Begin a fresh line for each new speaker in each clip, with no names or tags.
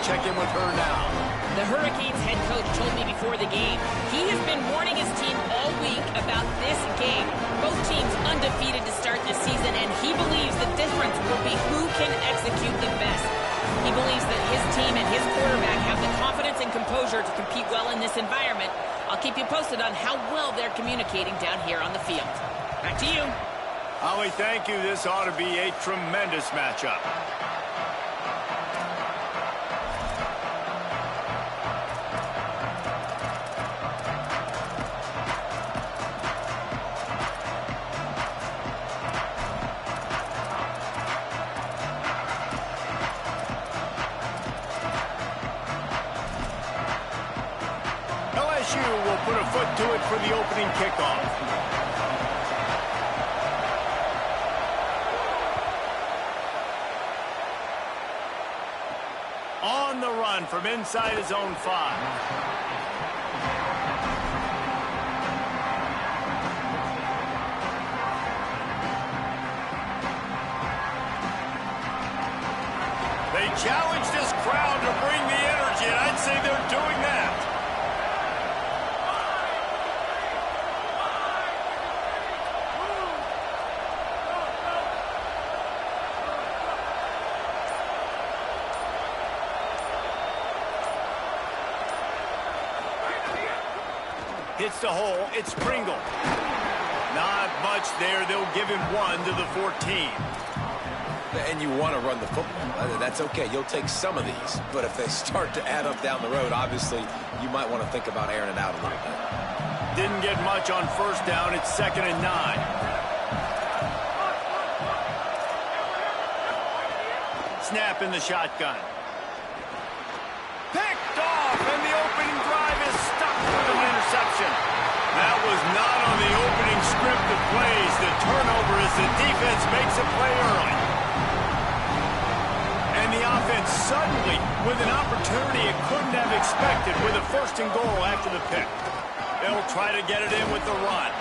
check in with her now.
The Hurricanes head coach told me before the game he has been warning his team all week about this game. Both teams undefeated to start this season, and he believes the difference will be who can execute the best. He believes that his team and his quarterback have the confidence and composure to compete well in this environment. I'll keep you posted on how well they're communicating down here on the field. Back to you.
Holly, thank you. This ought to be a tremendous matchup. LSU will put a foot to it for the opening kickoff. On the run from inside his own 5. They challenge this crowd to bring the energy, and I'd say they're doing that. Hits the hole. It's Pringle. Not much there. They'll give him 1 to the 14.
And you want to run the football. That's okay. You'll take some of these. But if they start to add up down the road, obviously, you might want to think about airing it out a little bit.
Didn't get much on first down. It's 2nd and 9. Snap in the shotgun. Picked off, and the opening drive is stuck with an interception. That was not on the opening script of plays. The turnover as the defense makes a play early. And the offense suddenly, with an opportunity it couldn't have expected, with a 1st and goal after the pick. They'll try to get it in with the run.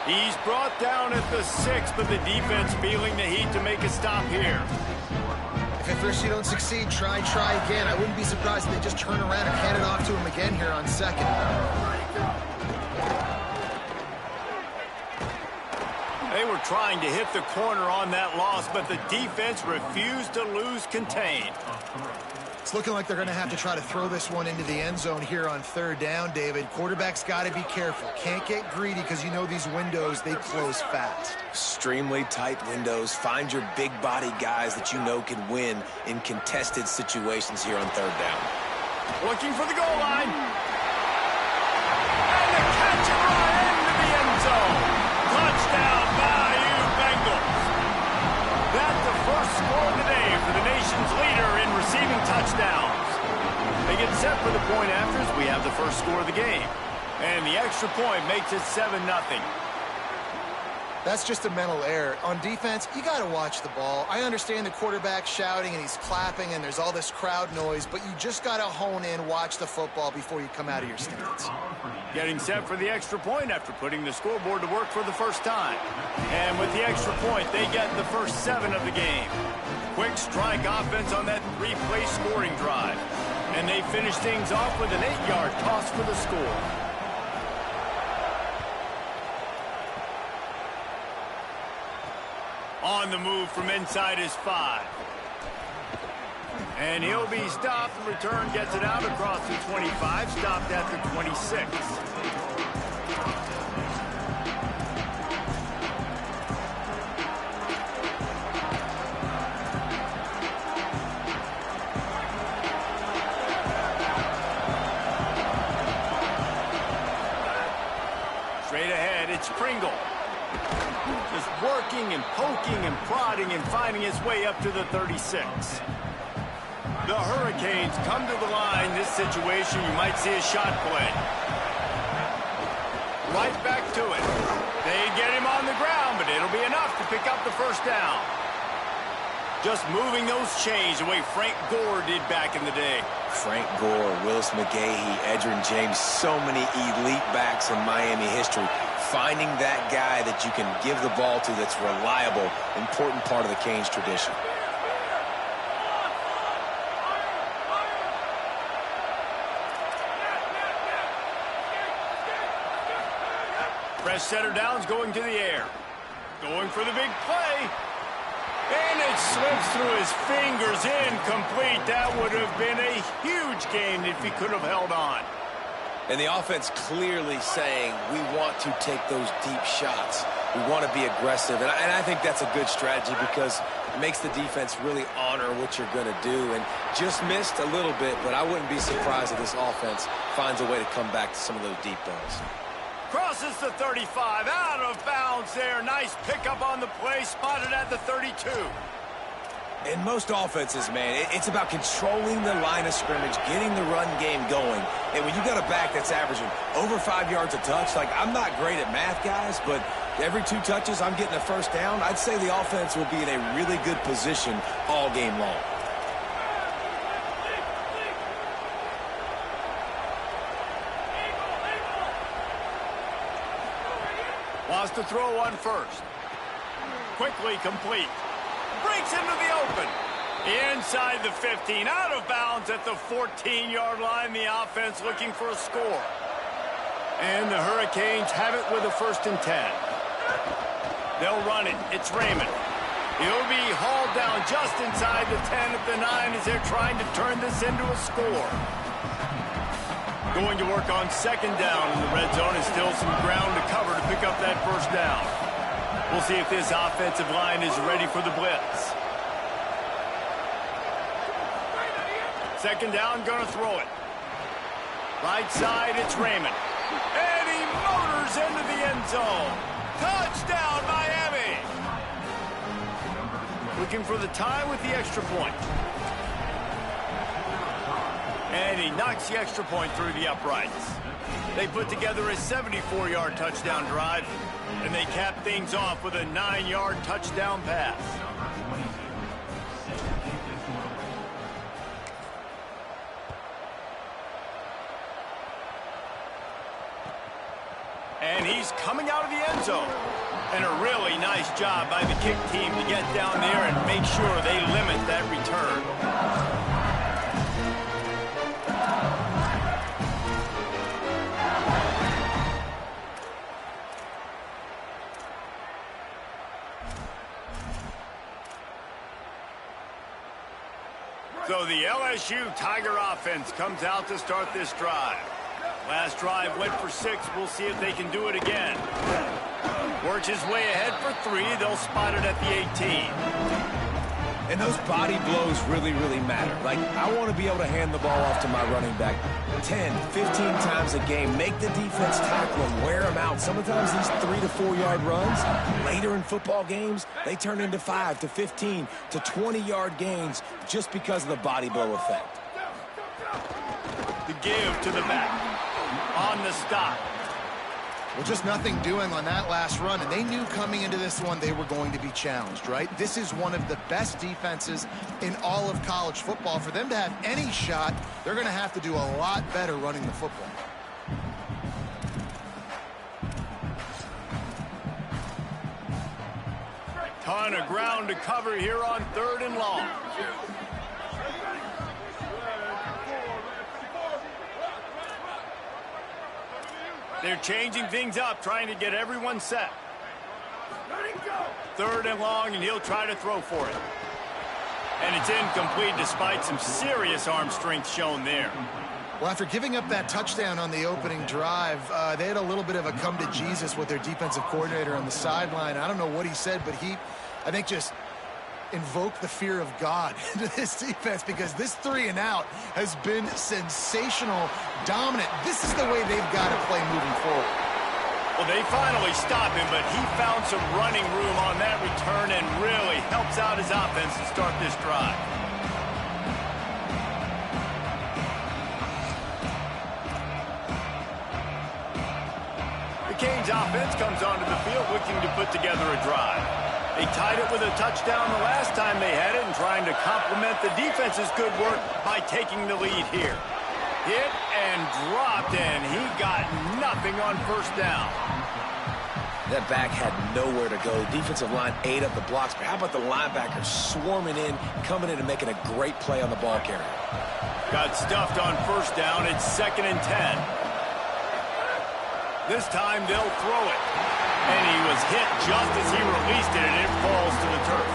He's brought down at the 6, but the defense feeling the heat to make a stop here.
If at first you don't succeed, try again. I wouldn't be surprised if they just turn around and hand it off to him again here on 2nd.
They were trying to hit the corner on that loss, but the defense refused to lose contain.
It's looking like they're going to have to try to throw this one into the end zone here on 3rd down, David. Quarterback's got to be careful. Can't get greedy because you know these windows, they close fast.
Extremely tight windows. Find your big body guys that you know can win in contested situations here on 3rd down.
Looking for the goal line. And the catch and run into the end zone. Touchdown, Bayou Bengals. That's the first score of the day for the nation's leader in receiving touchdowns. They get set for the point afters. We have the first score of the game. And the extra point makes it 7-0.
That's just a mental error. On defense, you got to watch the ball. I understand the quarterback shouting and he's clapping and there's all this crowd noise, but you just got to hone in, watch the football before you come out of your stance.
Getting set for the extra point after putting the scoreboard to work for the first time. And with the extra point, they get the first 7 of the game. Quick strike offense on that 3-play scoring drive. And they finish things off with an 8-yard toss for the score. On the move from inside his 5. And he'll be stopped. The return gets it out across the 25, stopped at the 26. Straight ahead, it's Pringle. Just working and poking and prodding and finding his way up to the 36. The Hurricanes come to the line. This situation, you might see a shot play. Right back to it. They get him on the ground, but it'll be enough to pick up the first down. Just moving those chains the way Frank Gore did back in the day.
Frank Gore, Willis McGahee, Edgerrin James, so many elite backs in Miami history. Finding that guy that you can give the ball to that's reliable, important part of the Canes tradition.
Fresh setter down's going to the air. Going for the big play. And it slips through his fingers, incomplete. That would have been a huge gain if he could have held on.
And the offense clearly saying, we want to take those deep shots. We want to be aggressive. And I think that's a good strategy because it makes the defense really honor what you're going to do. And just missed a little bit, but I wouldn't be surprised if this offense finds a way to come back to some of those deep balls.
Crosses the 35, out of bounds there. Nice pickup on the play, spotted at the 32.
In most offenses, man, it's about controlling the line of scrimmage, getting the run game going. And when you got a back that's averaging over 5 yards a touch, like I'm not great at math, guys, but every 2 touches I'm getting a first down, I'd say the offense will be in a really good position all game long.
Wants to throw on first. Quickly complete. Breaks into the open. Inside the 15. Out of bounds at the 14-yard line. The offense looking for a score. And the Hurricanes have it with a 1st and 10. They'll run it. It's Raymond. He'll be hauled down just inside the 10 at the 9 as they're trying to turn this into a score. Going to work on 2nd down in the red zone, and still some ground to cover to pick up that 1st down. We'll see if this offensive line is ready for the blitz. 2nd down, gonna throw it. Right side, it's Raymond. And he motors into the end zone. Touchdown, Miami! Looking for the tie with the extra point. And he knocks the extra point through the uprights. They put together a 74-yard touchdown drive, and they cap things off with a 9-yard touchdown pass. And he's coming out of the end zone. And a really nice job by the kick team to get down there and make sure they limit that return. So the LSU Tiger offense comes out to start this drive. Last drive went for 6. We'll see if they can do it again. Works his way ahead for 3. They'll spot it at the 18.
And those body blows really, really matter. Like, I want to be able to hand the ball off to my running back 10, 15 times a game. Make the defense tackle them, wear them out. Sometimes these 3 to 4 yard runs, later in football games, they turn into 5 to 15 to 20-yard gains just because of the body blow effect.
The give to the back. On the stop.
Well, just nothing doing on that last run, and they knew coming into this one they were going to be challenged, right? This is one of the best defenses in all of college football. For them to have any shot, they're going to have to do a lot better running the football.
Ton of ground to cover here on 3rd and long. They're changing things up, trying to get everyone set. 3rd and long, and he'll try to throw for it. And it's incomplete despite some serious arm strength shown there.
Well, after giving up that touchdown on the opening drive, they had a little bit of a come to Jesus with their defensive coordinator on the sideline. I don't know what he said, but he, I think, just invoked the fear of God into this defense, because this 3 and out has been sensational, dominant. This is the way they've got to play moving forward.
Well, they finally stop him, but he found some running room on that return and really helps out his offense to start this drive. The Canes offense comes onto the field looking to put together a drive. They tied it with a touchdown the last time they had it, and trying to complement the defense's good work by taking the lead here. Hit and dropped, and he got nothing on 1st down.
That back had nowhere to go. Defensive line ate up the blocks, but how about the linebackers swarming in, coming in and making a great play on the ball carrier?
Got stuffed on 1st down. It's 2nd and 10. This time they'll throw it. And he was hit just as he released it, and it falls to the turf.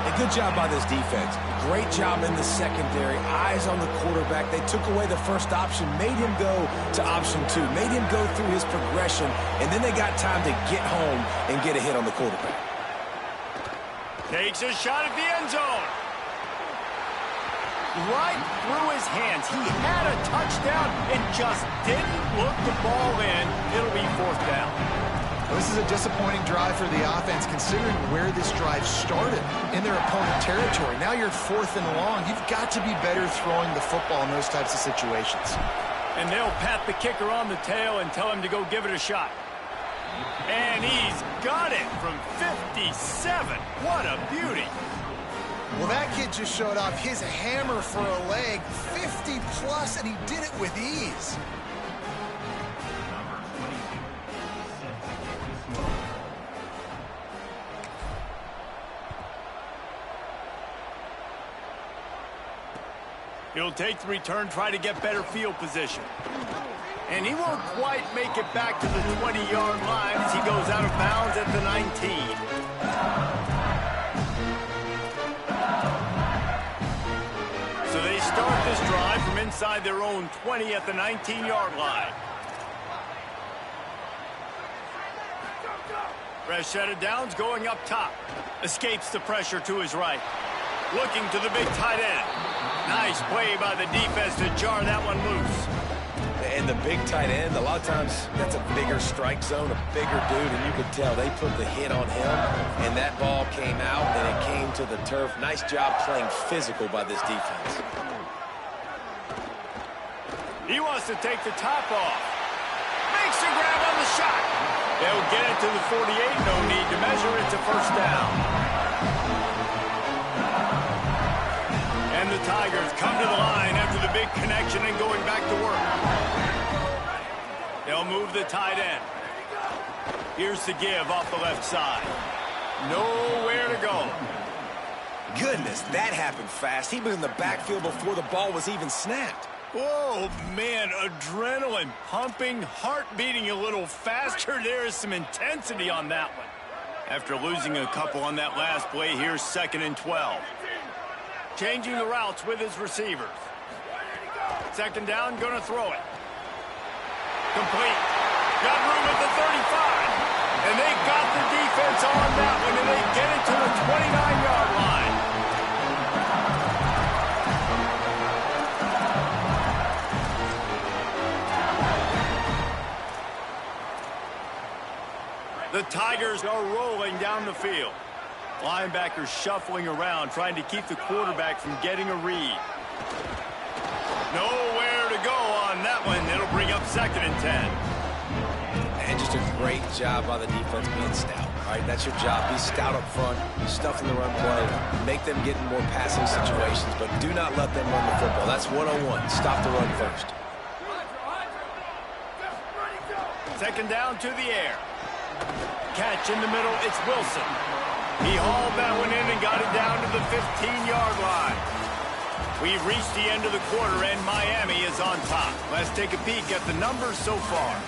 A good job by this defense. Great job in the secondary. Eyes on the quarterback. They took away the first option, made him go to option 2, made him go through his progression, and then they got time to get home and get a hit on the quarterback.
Takes a shot at the end zone. Right through his hands. He had a touchdown and just didn't look the ball in. It'll be 4th down.
This is a disappointing drive for the offense, considering where this drive started, in their opponent territory. Now you're 4th and long. You've got to be better throwing the football in those types of situations.
And they'll pat the kicker on the tail and tell him to go give it a shot. And he's got it from 57. What a beauty.
Well, that kid just showed off his hammer for a leg, 50-plus, and he did it with ease.
He'll take the return, try to get better field position. And he won't quite make it back to the 20-yard line as he goes out of bounds at the 19. So they start this drive from inside their own 20 at the 19-yard line. Fresh set of downs going up top. Escapes the pressure to his right. Looking to the big tight end. Nice play by the defense to jar that one loose.
And the big tight end, a lot of times that's a bigger strike zone, a bigger dude, and you could tell they put the hit on him, and that ball came out, and it came to the turf. Nice job playing physical by this defense.
He wants to take the top off. Makes a grab on the shot. They'll get it to the 48. No need to measure. It's a 1st down. And the Tigers come to the line after the big connection and going back to work. They'll move the tight end. Here's the give off the left side. Nowhere to go.
Goodness, that happened fast. He was in the backfield before the ball was even snapped.
Whoa, man, adrenaline pumping, heart beating a little faster. There is some intensity on that one. After losing a couple on that last play, here's 2nd and 12. Changing the routes with his receivers. 2nd down, gonna throw it. Complete. Got room at the 35. And they got the defense on that one, and they get it to the 29-yard line. The Tigers are rolling down the field. Linebackers shuffling around, trying to keep the quarterback from getting a read. Nowhere to go on that one. It'll bring up 2nd and 10.
And just a great job by the defense being stout. All right, that's your job. Be stout up front, stuff in the run play, make them get in more passing situations, but do not let them run the football. That's 101. Stop the run first.
2nd down to the air. Catch in the middle. It's Wilson. He hauled that one in and got it down to the 15-yard line. We've reached the end of the quarter, and Miami is on top. Let's take a peek at the numbers so far.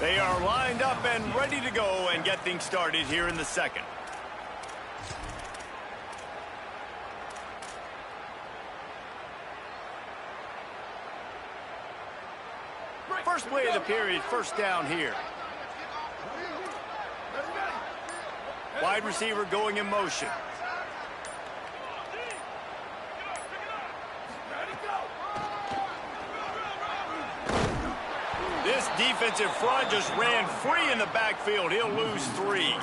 They are lined up and ready to go and get things started here in the 2nd. First play of the period, 1st down here. Wide receiver going in motion. This defensive front just ran free in the backfield. He'll lose 3.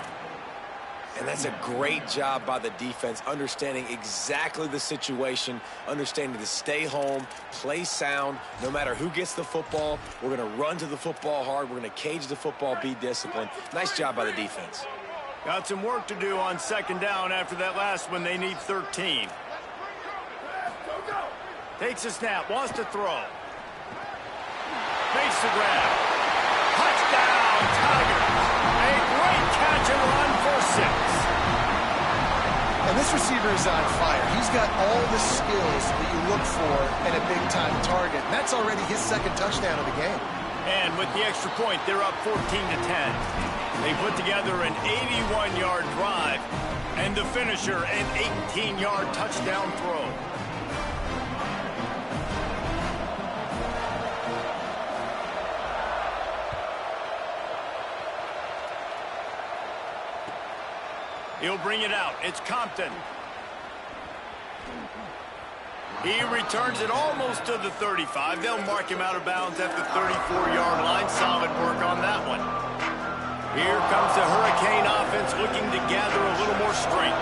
And that's a great job by the defense, understanding exactly the situation, understanding to stay home, play sound. No matter who gets the football, we're going to run to the football hard. We're going to cage the football, be disciplined. Nice job by the defense.
Got some work to do on 2nd down after that last one. They need 13. Takes a snap, wants to throw. Makes the grab. Touchdown, Tigers. A great catch and run for 6.
And this receiver is on fire. He's got all the skills that you look for in a big-time target. And that's already his 2nd touchdown of the game.
And with the extra point, they're up 14-10. They put together an 81-yard drive, and the finisher, an 18-yard touchdown throw. He'll bring it out. It's Compton. He returns it almost to the 35. They'll mark him out of bounds at the 34-yard line. Solid work on that one. Here comes the Hurricane offense looking to gather a little more strength.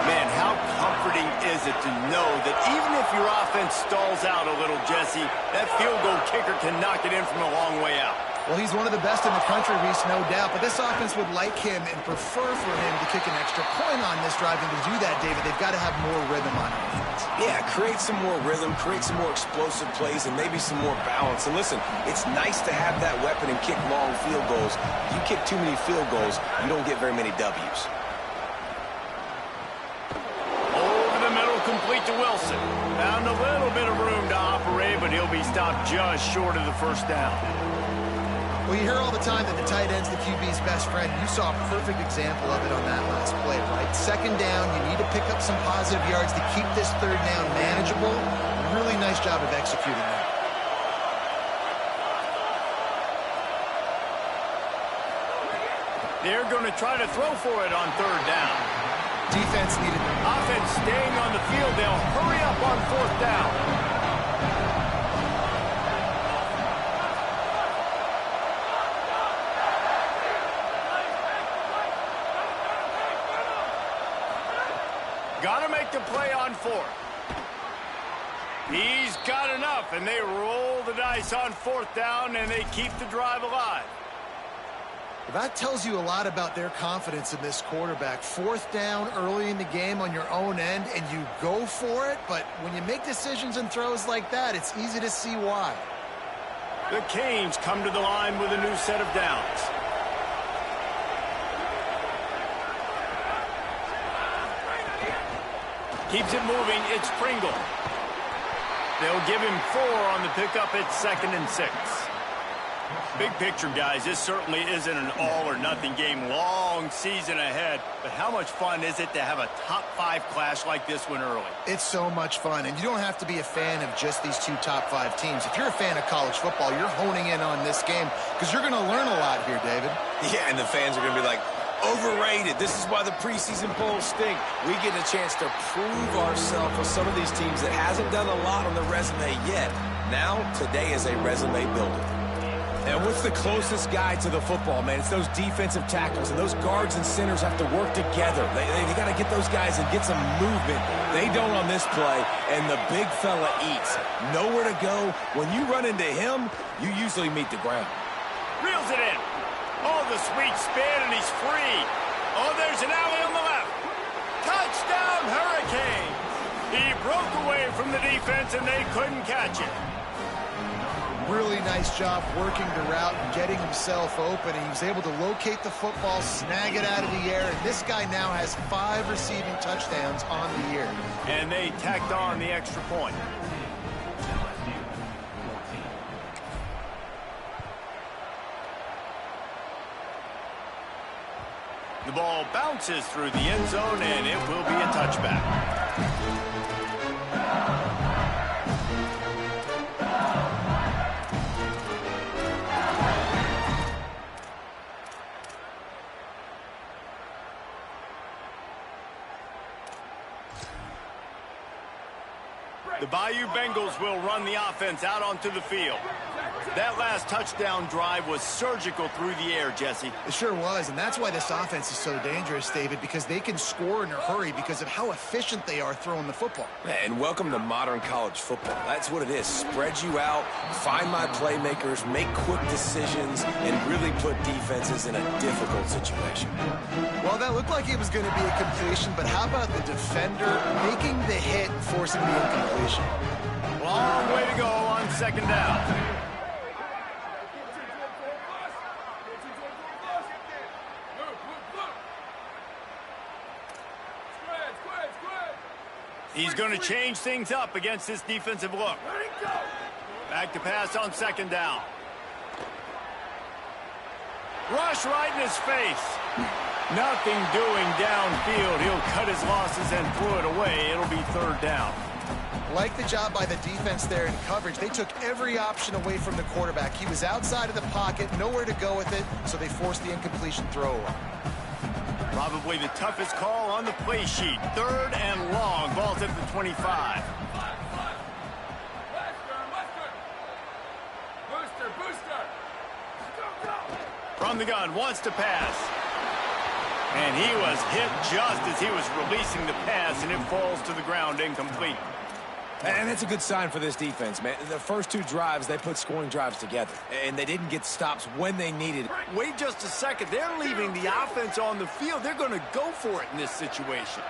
Man, how comforting is it to know that even if your offense stalls out a little, Jesse, that field goal kicker can knock it in from a long way out.
Well, he's one of the best in the country, Reese, no doubt. But this offense would like him and prefer for him to kick an extra point on this drive. And to do that, David, they've got to have more rhythm on offense.
Yeah, create some more rhythm, create some more explosive plays, and maybe some more balance. And listen, it's nice to have that weapon and kick long field goals. If you kick too many field goals, you don't get very many W's.
Over the middle, complete to Wilson. Found a little bit of room to operate, but he'll be stopped just short of the first down.
Well, you hear all the time that the tight end's the QB's best friend. You saw a perfect example of it on that last play, right? Second down, you need to pick up some positive yards to keep this third down manageable. Really nice job of executing that.
They're going to try to throw for it on third down.
Defense needed.
Offense staying on the field. They'll hurry up on fourth down. Got to make the play on fourth. He's got enough, and they roll the dice on fourth down, and they keep the drive alive.
That tells you a lot about their confidence in this quarterback. Fourth down early in the game on your own end, and you go for it, but when you make decisions and throws like that, it's easy to see why.
The Canes come to the line with a new set of downs. Keeps it moving. It's Pringle. They'll give him 4 on the pickup. It's 2nd and 6. Big picture, guys, this certainly isn't an all-or-nothing game. Long season ahead. But how much fun is it to have a top-5 clash like this one early?
It's so much fun, and you don't have to be a fan of just these two top-5 teams. If you're a fan of college football, you're honing in on this game because you're going to learn a lot here, David.
Yeah, and the fans are going to be like, overrated. This is why the preseason polls stink. We get a chance to prove ourselves with some of these teams that hasn't done a lot on the resume yet. Now, today is a resume builder. And what's the closest guy to the football, man? It's those defensive tackles, and those guards and centers have to work together. They got to get those guys and get some movement. They don't on this play, and the big fella eats. Nowhere to go. When you run into him, you usually meet the ground.
Reels it in. Oh, the sweet spin, and he's free. Oh, there's an alley on the left. Touchdown, Hurricane. He broke away from the defense, and they couldn't catch it.
Really nice job working the route and getting himself open. He was able to locate the football, snag it out of the air, and this guy now has 5 receiving touchdowns on the year.
And they tacked on the extra point. The ball bounces through the end zone, and it will be a touchback. The Bayou Bengals will run the offense out onto the field. That last touchdown drive was surgical through the air, Jesse.
It sure was, and that's why this offense is so dangerous, David, because they can score in a hurry because of how efficient they are throwing the football.
And welcome to modern college football. That's what it is. Spread you out, find my playmakers, make quick decisions, and really put defenses in a difficult situation.
Well, that looked like it was going to be a completion, but how about the defender making the hit and forcing the incompletion?
Long way to go on second down. He's going to change things up against this defensive look. Back to pass on second down. Rush right in his face. Nothing doing downfield. He'll cut his losses and throw it away. It'll be third down.
Like the job by the defense there in coverage. They took every option away from the quarterback. He was outside of the pocket, nowhere to go with it, so they forced the incompletion throw away.
Probably the toughest call on the play sheet. Third and long. Ball's at the 25. From the gun, wants to pass. And he was hit just as he was releasing the pass, and it falls to the ground incomplete.
And that's a good sign for this defense, man. The first two drives, they put scoring drives together, and they didn't get stops when they needed it.
Wait just a second. They're leaving the offense on the field. They're going to go for it in this situation.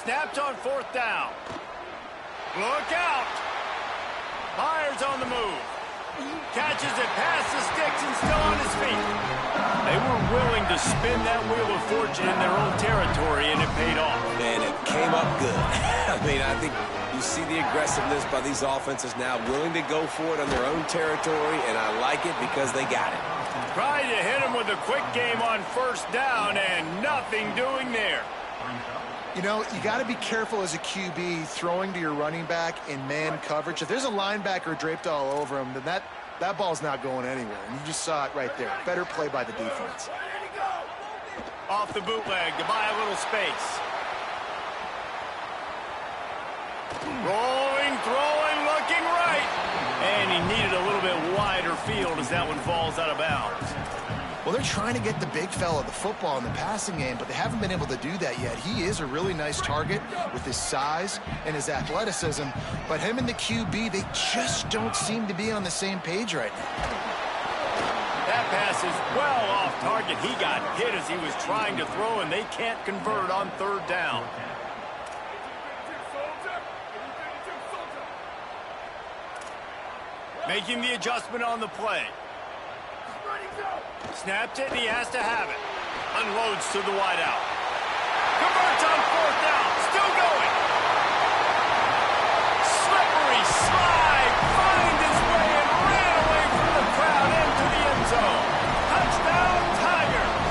Snapped on fourth down. Look out. Myers on the move. Catches it past the sticks and still on his feet. They were willing to spin that wheel of fortune in their own territory, and it paid off.
And it came up good. I mean, I think you see the aggressiveness by these offenses now, willing to go for it on their own territory, and I like it because they got it.
Tried to hit him with a quick game on first down, and nothing doing there.
You know, you got to be careful as a QB throwing to your running back in man coverage. If there's a linebacker draped all over him, then that ball's not going anywhere. And you just saw it right there. Better play by the defense.
Off the bootleg to buy a little space. Rolling, throwing, looking right. And he needed a little bit wider field as that one falls out of bounds.
Well, they're trying to get the big fella the football in the passing game, but they haven't been able to do that yet. He is a really nice target with his size and his athleticism, but him and the QB, they just don't seem to be on the same page right now.
That pass is well off target. He got hit as he was trying to throw, and they can't convert on third down. Making the adjustment on the play. Snapped it, and he has to have it. Unloads to the wideout. Converts on fourth down. Still going. Slippery slide. Find his way and ran away from the crowd into the end zone. Touchdown, Tigers.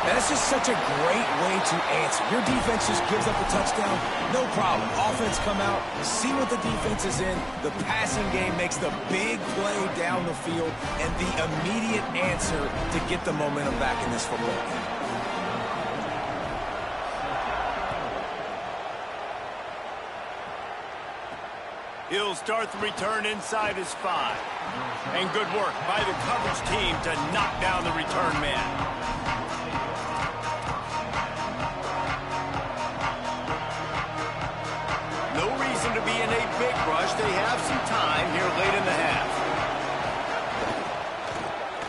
That's just such a great way to answer. Your defense just gives up a touchdown, no problem. Offense come out, see what the defense is in. The passing game makes the big play down the field and the immediate answer to get the momentum back in this football game.
He'll start the return inside his 5. And good work by the coverage team to knock down the return man. To be in a big rush. They have some time here late in the half.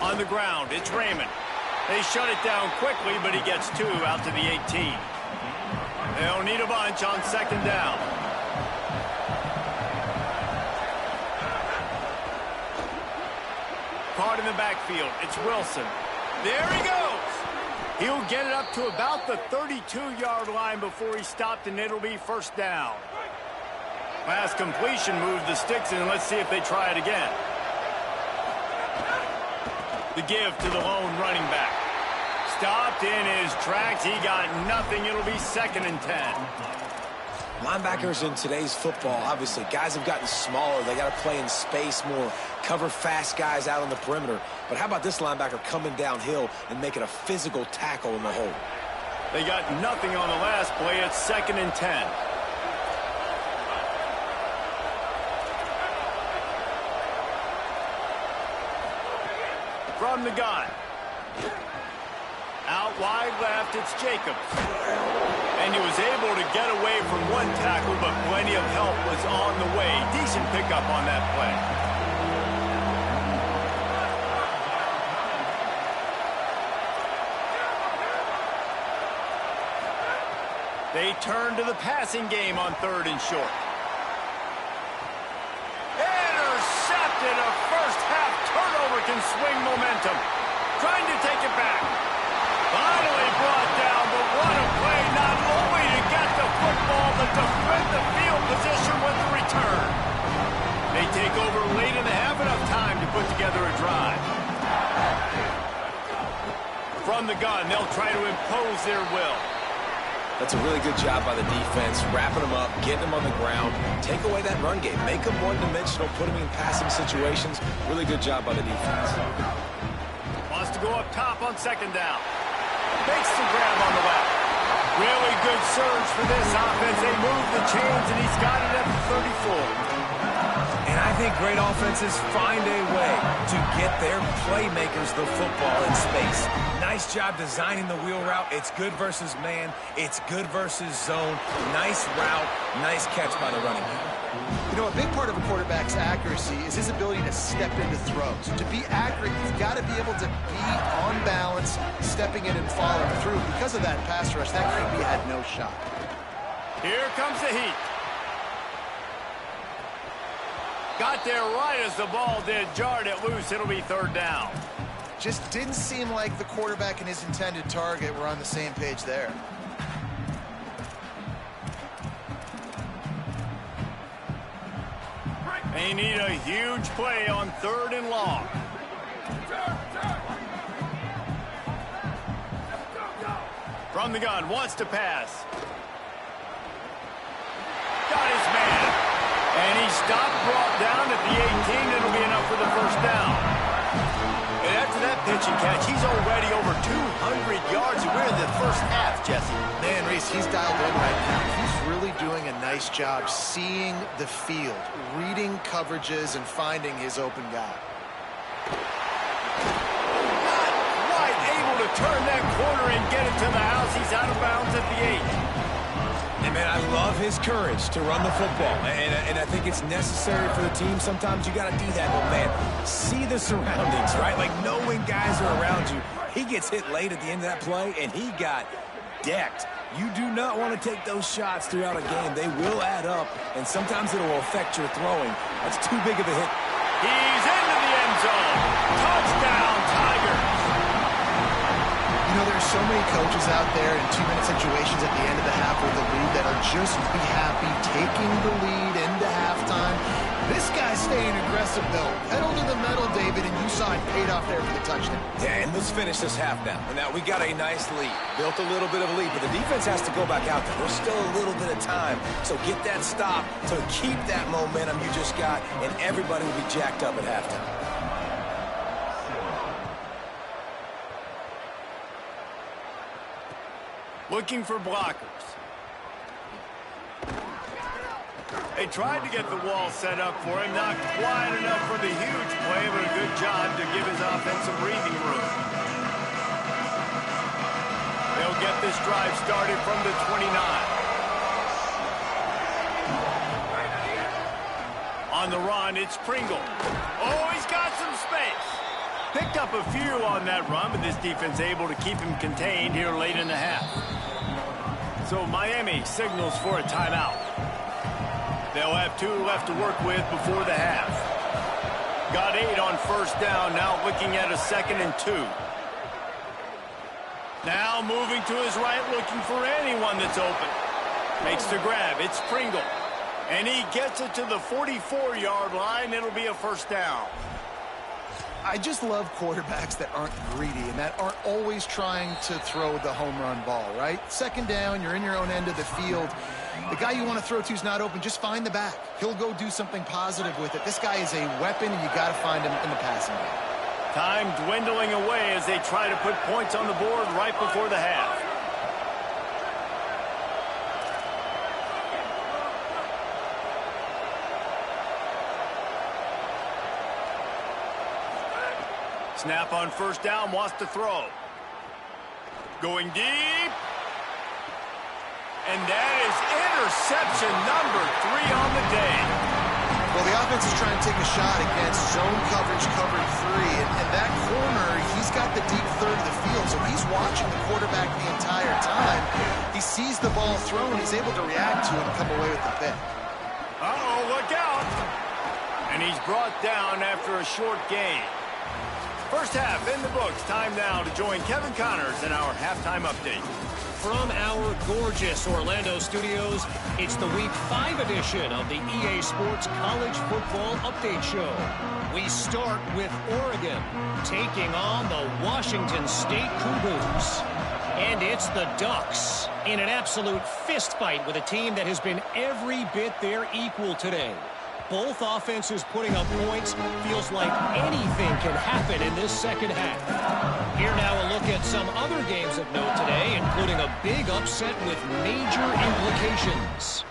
On the ground, it's Raymond. They shut it down quickly, but he gets 2 out to the 18. They'll need a bunch on second down. Caught in the backfield. It's Wilson. There he goes. He'll get it up to about the 32-yard line before he stopped, and it'll be first down. Last completion moved the sticks in. Let's see if they try it again. The give to the lone running back. Stopped in his tracks. He got nothing. It'll be 2nd and 10.
Linebackers in today's football, obviously, guys have gotten smaller. They got to play in space more, cover fast guys out on the perimeter. But how about this linebacker coming downhill and making a physical tackle in the hole?
They got nothing on the last play. It's 2nd and 10. From the gun. Out wide left, it's Jacobs. And he was able to get away from one tackle, but plenty of help was on the way. Decent pickup on that play. They turn to the passing game on 3rd and short. Intercepted. A first-half turnover can swing momentum. Trying to take it back. Finally brought down, but what a play, not only to get the football, but to defend the field position with the return. They take over late in the half, enough time to gun. They'll try to impose their will.
That's a really good job by the defense, wrapping them up, getting them on the ground, take away that run game, make them one-dimensional, put them in passing situations. Really good job by the defense.
Wants to go up top on second down. Makes the grab on the left. Really good surge for this offense. They move the chains, and he's got it at the 34.
And I think great offenses find a way to get their playmakers the football in space. Nice job designing the wheel route. It's good versus man. It's good versus zone. Nice route. Nice catch by the running back.
You know, a big part of a quarterback's accuracy is his ability to step into throws. To be accurate, you've got to be able to be on balance, stepping in and following through. Because of that pass rush, that QB had no shot.
Here comes the heat. Got there right as the ball did. Jarred it loose. It'll be third down.
Just didn't seem like the quarterback and his intended target were on the same page there.
They need a huge play on third and long. From the gun, wants to pass. Got his man. And he stopped, brought down at the 18. It'll be enough for the first down. And after that pitch and catch, he's already over 200 yards. And we're in the first half, Jesse.
Man, Reese, he's dialed in right now. He's really doing a nice job seeing the field, reading coverages, and finding his open guy.
Not quite able to turn that corner and get it to the house. He's out of bounds at the 8.
And, man, I love his courage to run the football. And I think it's necessary for the team. Sometimes you got to do that. But, man, see the surroundings, right? Like, know when guys are around you. He gets hit late at the end of that play, and he got decked. You do not want to take those shots throughout a game. They will add up, and sometimes it will affect your throwing. That's too big of a hit.
He's into the end zone. Touchdown, Tigers.
You know, there's so many coaches out there in 2-minute situations at the end of the half with the lead that are just be happy taking the lead into halftime. This guy's staying aggressive, though. Pedal to the metal, David, and you saw it paid off there for the touchdown.
Yeah, and let's finish this half now. And now we got a nice lead. Built a little bit of a lead, but the defense has to go back out there. There's still a little bit of time. So get that stop to keep that momentum you just got, and everybody will be jacked up at halftime.
Looking for blockers. They tried to get the wall set up for him. Not quite enough for the huge play, but a good job to give his offense some breathing room. They'll get this drive started from the 29. On the run, it's Pringle. Oh, he's got some space. Picked up a few on that run, but this defense able to keep him contained here late in the half. So Miami signals for a timeout. They'll have 2 left to work with before the half. Got 8 on first down, now looking at a 2nd and 2. Now moving to his right, looking for anyone that's open. Makes the grab, it's Pringle. And he gets it to the 44-yard line. It'll be a first down.
I just love quarterbacks that aren't greedy and that aren't always trying to throw the home run ball, right? Second down, you're in your own end of the field. The guy you want to throw to is not open. Just find the back. He'll go do something positive with it. This guy is a weapon, and you got to find him in the passing game.
Time dwindling away as they try to put points on the board right before the half. Snap on first down, wants to throw. Going deep. And that is interception number 3 on the day.
Well, the offense is trying to take a shot against zone coverage, covered 3. And that corner, he's got the deep third of the field, so he's watching the quarterback the entire time. He sees the ball thrown, he's able to react to it and come away with the pick.
Uh-oh, look out. And he's brought down after a short gain. First half in the books. Time now to join Kevin Connors in our halftime update.
From our gorgeous Orlando studios, it's the Week 5 edition of the EA Sports College Football Update Show. We start with Oregon taking on the Washington State Cougars. And it's the Ducks in an absolute fist fight with a team that has been every bit their equal today. Both offenses putting up points. Feels like anything can happen in this second half. Here now a look at some other games of note today, including a big upset with major implications.